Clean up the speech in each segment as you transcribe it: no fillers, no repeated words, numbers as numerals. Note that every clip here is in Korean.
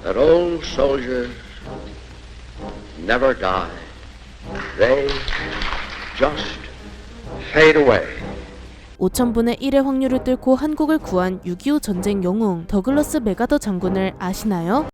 that old soldiers never die. They just fade away. 5,000분의 1의 확률을 뚫고 한국을 구한 6.25 전쟁 영웅 더글러스 맥아더 장군을 아시나요?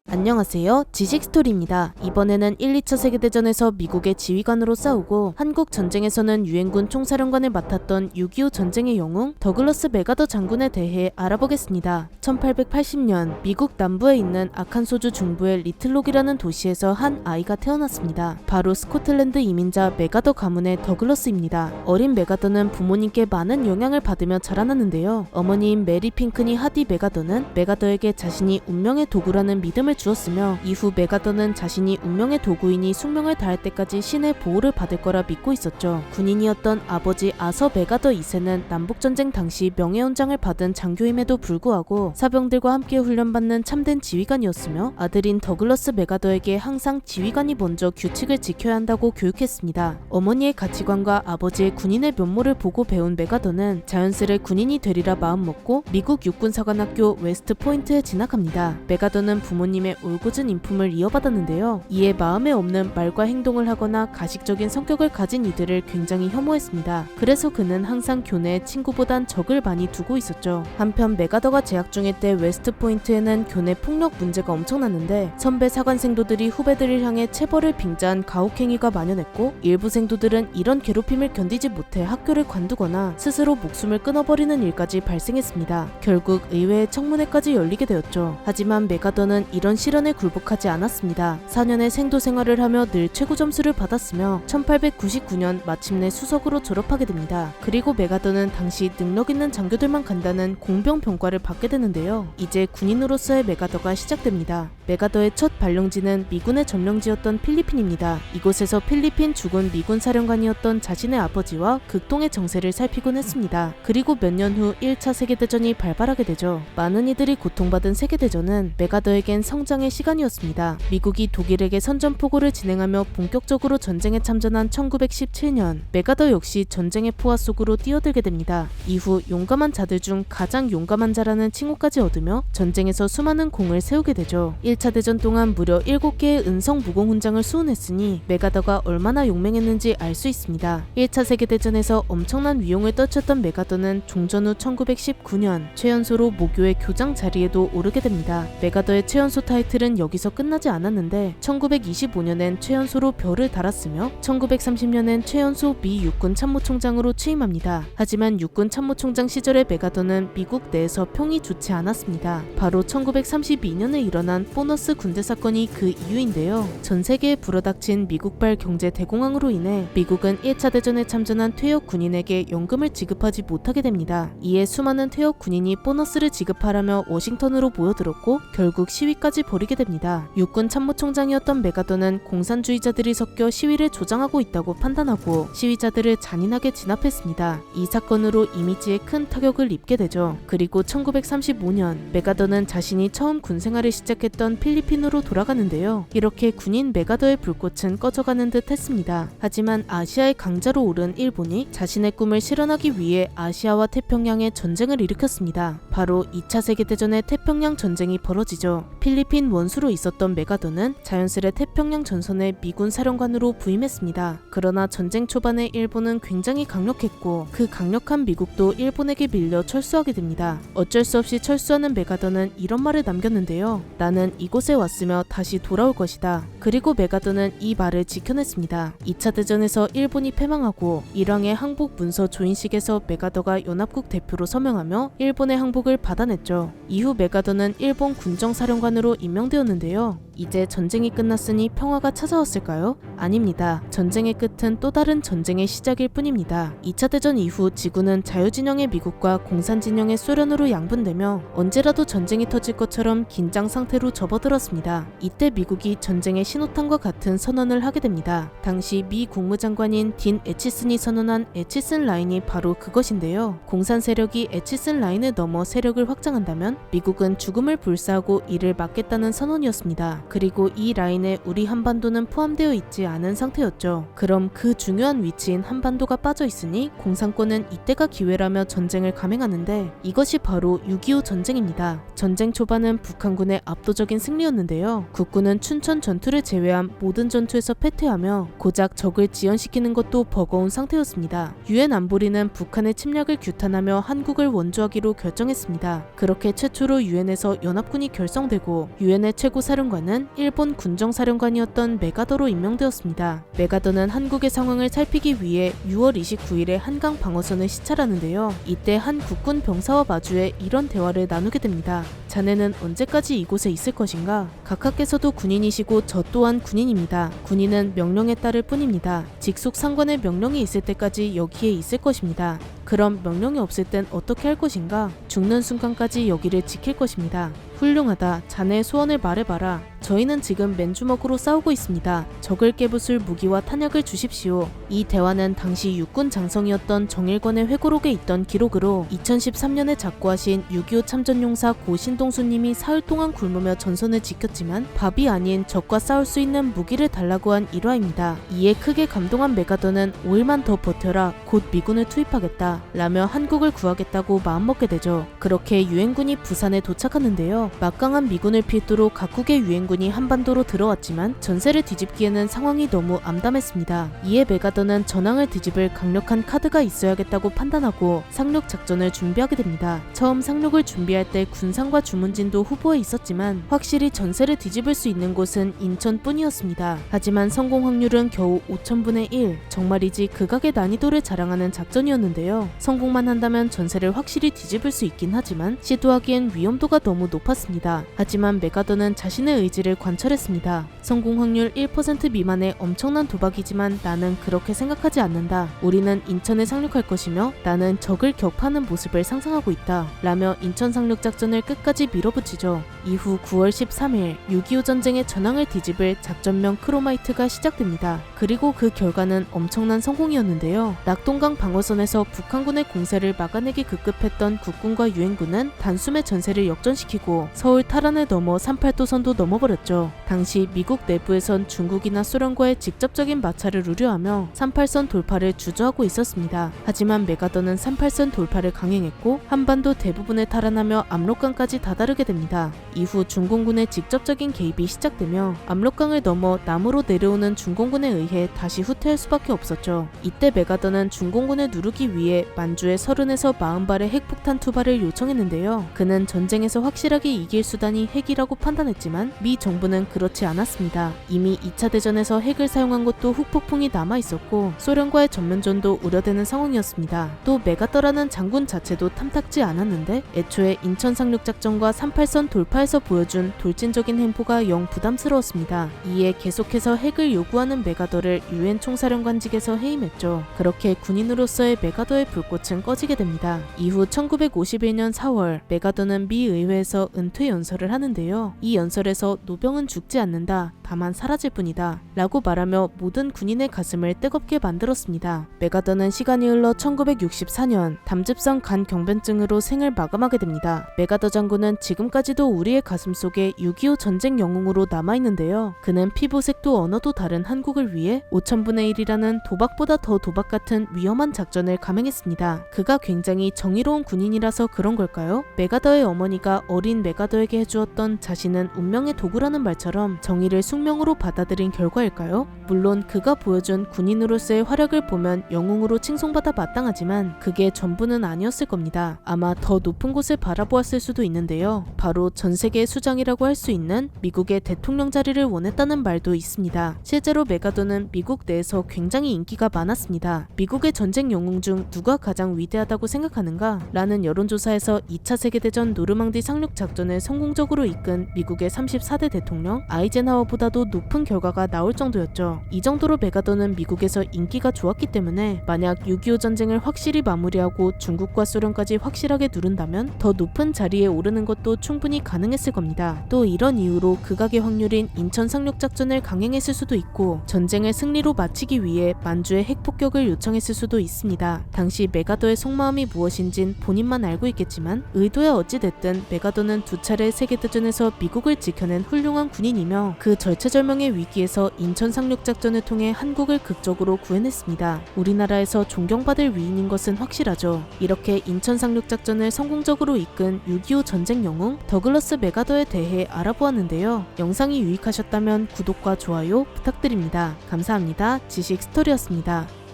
안녕하세요. 지식스토리입니다. 이번에는 1, 2차 세계대전에서 미국의 지휘관으로 싸우고 한국 전쟁에서는 유엔군 총사령관을 맡았던 6.25 전쟁의 영웅 더글러스 맥아더 장군에 대해 알아보겠습니다. 1880년 미국 남부에 있는 아칸소주 중부의 리틀록이라는 도시에서 한 아이가 태어났습니다. 바로 스코틀랜드 이민자 맥아더 가문의 더글러스입니다. 어린 맥아더는 부모님께 많은 영향을 받으며 자라났는데요. 어머니인 메리 핑크니 하디 맥아더는 맥아더에게 자신이 운명의 도구라는 믿음을 주었으며 이후 맥아더는 자신이 운명의 도구이니 숙명을 다할 때까지 신의 보호를 받을 거라 믿고 있었죠. 군인이었던 아버지 아서 맥아더 2세는 남북전쟁 당시 명예훈장을 받은 장교임에도 불구하고 사병들과 함께 훈련받는 참된 지휘관이었으며 아들인 더글러스 맥아더에게 항상 지휘관이 먼저 규칙을 지켜야 한다고 교육했습니다. 어머니의 가치관과 아버지의 군인의 면모를 보고 배운 맥아더는 자연스레 군인이 되리라 마음먹고 미국 육군사관학교 웨스트 포인트에 진학합니다. 맥아더는 부모님의 올곧은 인품을 이어받았는데요. 이에 마음에 없는 말과 행동을 하거나 가식적인 성격을 가진 이들을 굉장히 혐오했습니다. 그래서 그는 항상 교내에 친구보단 적을 많이 두고 있었죠. 한편 맥아더가 재학 중일 때 웨스트 포인트에는 교내 폭력 문제가 엄청났는데 선배 사관생도들이 후배들을 향해 체벌을 빙자한 가혹행위가 만연했고 일부 생도들은 이런 괴롭힘을 견디지 못해 학교를 관두거나 스스로 목숨을 끊어버리는 일까지 발생했습니다. 결국 의회의 청문회까지 열리게 되었죠. 하지만 맥아더는 이런 시련에 굴복하지 않았습니다. 4년의 생도 생활을 하며 늘 최고 점수를 받았으며 1899년 마침내 수석으로 졸업하게 됩니다. 그리고 맥아더는 당시 능력 있는 장교들만 간다는 공병 병과를 받게 되는데요. 이제 군인으로서의 맥아더가 시작됩니다. 맥아더의 첫 발령지는 미군의 점령지였던 필리핀입니다. 이곳에서 필리핀 주군 미군 사령관이었던 자신의 아버지와 극동의 정세를 살피곤 했습니다. 그리고 몇 년 후 1차 세계대전이 발발하게 되죠. 많은 이들이 고통받은 세계대전은 맥아더에겐 성장의 시간이었습니다. 미국이 독일에게 선전포고를 진행하며 본격적으로 전쟁에 참전한 1917년 맥아더 역시 전쟁의 포화 속으로 뛰어들게 됩니다. 이후 용감한 자들 중 가장 용감한 자라는 칭호까지 얻으며 전쟁에서 수많은 공을 세우게 되죠. 1차 대전 동안 무려 7개의 은성 무공훈장을 수훈했으니 맥아더가 얼마나 용맹했는지 알 수 있습니다. 1차 세계대전에서 엄청난 위용을 떨쳤던 맥아더는 종전 후 1919년 최연소로 모교의 교장 자리에도 오르게 됩니다. 맥아더의 최연소 타이틀은 여기서 끝나지 않았는데 1925년엔 최연소로 별을 달았으며 1930년엔 최연소 미 육군 참모총장으로 취임합니다. 하지만 육군 참모총장 시절의 맥아더는 미국 내에서 평이 좋지 않았습니다. 바로 1932년에 일어난 보너스 군대 사건이 그 이유인데요. 전 세계에 불어닥친 미국발 경제 대공황으로 인해 미국은 1차 대전에 참전한 퇴역 군인에게 연금을 지급하지 못하게 됩니다. 이에 수많은 퇴역 군인이 보너스를 지급하라며 워싱턴으로 모여들었고 결국 시위까지 벌이게 됩니다. 육군 참모총장이었던 맥아더는 공산주의자들이 섞여 시위를 조장하고 있다고 판단하고 시위자들을 잔인하게 진압했습니다. 이 사건으로 이미지에 큰 타격을 입게 되죠. 그리고 1935년 맥아더는 자신이 처음 군생활을 시작했던 필리핀으로 돌아가는데요. 이렇게 군인 맥아더의 불꽃은 꺼져가는 듯 했습니다. 하지만 아시아의 강자로 오른 일본이 자신의 꿈을 실현하기 위해 아시아와 태평양에 전쟁을 일으켰습니다. 바로 2차 세계대전의 태평양 전쟁이 벌어지죠. 필리핀 원수로 있었던 맥아더는 자연스레 태평양 전선의 미군 사령관으로 부임했습니다. 그러나 전쟁 초반에 일본은 굉장히 강력했고 그 강력한 미국도 일본에게 밀려 철수하게 됩니다. 어쩔 수 없이 철수하는 맥아더는 이런 말을 남겼는데요. 나는 이곳에 왔으며 다시 돌아올 것이다. 그리고 맥아더는 이 말을 지켜냈습니다. 2차 대전에서 일본이 패망하고 일왕의 항복 문서 조인식에서 맥아더가 연합국 대표로 서명하며 일본의 항복을 받아냈죠. 이후 맥아더는 일본 군정사령관으로 임명되었는데요. 이제 전쟁이 끝났으니 평화가 찾아왔을까요? 아닙니다. 전쟁의 끝은 또 다른 전쟁의 시작일 뿐입니다. 2차 대전 이후 지구는 자유진영의 미국과 공산진영의 소련으로 양분되며 언제라도 전쟁이 터질 것처럼 긴장 상태로 접어들었습니다. 이때 미국이 전쟁의 신호탄과 같은 선언을 하게 됩니다. 당시 미 국무장관인 딘 에치슨이 선언한 에치슨 라인이 바로 그것인데요. 공산 세력이 에치슨 라인을 넘어 세력을 확장한다면 미국은 죽음을 불사하고 이를 막겠다는 선언이었습니다. 그리고 이 라인에 우리 한반도는 포함되어 있지 않은 상태였죠. 그럼 그 중요한 위치인 한반도가 빠져 있으니 공산권은 이때가 기회라며 전쟁을 감행하는데 이것이 바로 6.25 전쟁입니다. 전쟁 초반은 북한군의 압도적인 승리였는데요. 국군은 춘천 전투를 제외한 모든 전투에서 패퇴하며 고작 적을 지연시키는 것도 버거운 상태였습니다. 유엔 안보리는 북한의 침략을 규탄하며 한국을 원조하기로 결정했습니다. 그렇게 최초로 유엔에서 연합군이 결성되고 유엔의 최고 사령관은 일본 군정사령관이었던 메가더로 임명되었습니다. 메가더는 한국의 상황을 살피기 위해 6월 29일에 한강 방어선을 시찰하는데요. 이때 한 국군 병사와 마주해 이런 대화를 나누게 됩니다. 자네는 언제까지 이곳에 있을 것인가? 각하께서도 군인이시고 저 또한 군인입니다. 군인은 명령에 따를 뿐입니다. 직속 상관의 명령이 있을 때까지 여기에 있을 것입니다. 그럼 명령이 없을 땐 어떻게 할 것인가? 죽는 순간까지 여기를 지킬 것입니다. 훌륭하다. 자네의 소원을 말해봐라. 저희는 지금 맨주먹으로 싸우고 있습니다. 적을 깨부술 무기와 탄약을 주십시오. 이 대화는 당시 육군 장성이었던 정일권의 회고록에 있던 기록으로 2013년에 작고하신 6.25 참전용사 고 신동수님이 사흘 동안 굶으며 전선을 지켰지만 밥이 아닌 적과 싸울 수 있는 무기를 달라고 한 일화입니다. 이에 크게 감동한 메가더는 5일만 더 버텨라. 곧 미군을 투입하겠다. 라며 한국을 구하겠다고 마음먹게 되죠. 그렇게 유엔군이 부산에 도착하는데요. 막강한 미군을 필두로 각국의 유엔군이 한반도로 들어왔지만 전세를 뒤집기에는 상황이 너무 암담했습니다. 이에 메가더는 전황을 뒤집을 강력한 카드가 있어야겠다고 판단하고 상륙 작전을 준비하게 됩니다. 처음 상륙을 준비할 때 군산과 주문진도 후보에 있었지만 확실히 전세를 뒤집을 수 있는 곳은 인천뿐이었습니다. 하지만 성공 확률은 겨우 5000분의 1, 정말이지 극악의 난이도를 자랑하는 작전이었는데요. 성공만 한다면 전세를 확실히 뒤집을 수 있긴 하지만 시도하기엔 위험도가 너무 높았습니다. 하지만 메가더는 자신의 의지를 관철했습니다. 성공 확률 1% 미만의 엄청난 도박이지만 나는 그렇게 생각하지 않는다. 우리는 인천에 상륙할 것이며 나는 적을 격파하는 모습을 상상하고 있다. 라며 인천 상륙 작전을 끝까지 밀어붙이죠. 이후 9월 13일 6.25 전쟁의 전황을 뒤집을 작전명 크로마이트가 시작됩니다. 그리고 그 결과는 엄청난 성공이었는데요. 낙동강 방어선에서 북한군의 공세를 막아내기 급급했던 국군과 유엔군은 단숨에 전세를 역전시키고 서울 탈환을 넘어 38도선도 넘어버렸죠. 당시 미국 내부에선 중국이나 소련과의 직접적인 마찰을 우려하며 38선 돌파를 주저하고 있었습니다. 하지만 메가더는 38선 돌파를 강행했고 한반도 대부분을 탈환하며 압록강까지 다다르게 됩니다. 이후 중공군의 직접적인 개입이 시작되며 압록강을 넘어 남으로 내려오는 중공군에 의해 다시 후퇴할 수밖에 없었죠. 이때 메가더는 중공군을 누르기 위해 만주에 30에서 40발의 핵폭탄 투발을 요청했는데요. 그는 전쟁에서 확실하게 이길 수단이 핵이라고 판단했지만 미 정부는 그렇지 않았습니다. 이미 2차 대전에서 핵을 사용한 것도 후폭풍이 남아있었고 소련과의 전면전도 우려되는 상황이었습니다. 또 메가더라는 장군 자체도 탐탁지 않았는데 애초에 인천 상륙 작전과 38선 돌파에서 보여준 돌진적인 행보가 영 부담스러웠습니다. 이에 계속해서 핵을 요구하는 메가더를 유엔 총사령관직에서 해임했죠. 그렇게 군인으로서의 메가더의 불꽃은 꺼지게 됩니다. 이후 1951년 4월 메가더는 미 의회에서 은퇴 연설을 하는데요. 이 연설에서 노병은 죽지 않는다. 다만 사라질 뿐이다. 라고 말하며 모든 군인의 가슴을 뜨겁게 만들었습니다. 메가더는 시간이 흘러 1964년 담즙성 간 경변증으로 생을 마감하게 됩니다. 메가더 장군은 지금까지도 우리의 가슴 속에 6.25 전쟁 영웅으로 남아있는데요. 그는 피부색도 언어도 다른 한국을 위해 5000분의 1이라는 도박보다 더 도박 같은 위험한 작전을 감행했습니다. 그가 굉장히 정의로운 군인이라서 그런 걸까요? 메가더의 어머니가 어린 메가더에게 해주었던 자신은 운명의 도구라는 말처럼 정의를 숙명으로 받아들인 결과일까요? 물론 그가 보여준 군인으로서의 활약을 보면 영웅으로 칭송받아 마땅하지만 그게 전부는 아니었을 겁니다. 아마 더 높은 곳을 바라보았을 수도 있는데요. 바로 전 세계의 수장이라고 할 수 있는 미국의 대통령 자리를 원했다는 말도 있습니다. 실제로 메가더는 미국 내에서 굉장히 인기가 많았습니다. 미국의 전쟁 영웅 중 누가 가장 위대하다고 생각하는가? 라는 여론조사에서 2차 세계대전 노르망디 상륙 작전을 성공적으로 이끈 미국의 34대 대통령 아이젠하워보다도 높은 결과가 나올 정도였죠. 이 정도로 메가더는 미국에서 인기가 좋았기 때문에 만약 6.25 전쟁을 확실히 마무리하고 중국과 소련까지 확실하게 누른다면 더 높은 자리에 오르는 것도 충분히 가능했습니다. 가능했을 겁니다. 또 이런 이유로 극악의 확률인 인천 상륙작전을 강행했을 수도 있고 전쟁을 승리로 마치기 위해 만주에 핵폭격을 요청했을 수도 있습니다. 당시 메가더의 속마음이 무엇인진 본인만 알고 있겠지만 의도야 어찌됐든 메가더는 두 차례 세계대전에서 미국을 지켜낸 훌륭한 군인이며 그 절체절명의 위기에서 인천 상륙작전을 통해 한국을 극적으로 구해냈습니다. 우리나라에서 존경받을 위인인 것은 확실하죠. 이렇게 인천 상륙작전을 성공적으로 이끈 6.25 전쟁 영웅 더글러스 메가더에 대해 알아보았는데요. 영상이 유익하셨다면 구독과 좋아요 부탁드립니다. 감사합니다. 지식 스토리였습니다.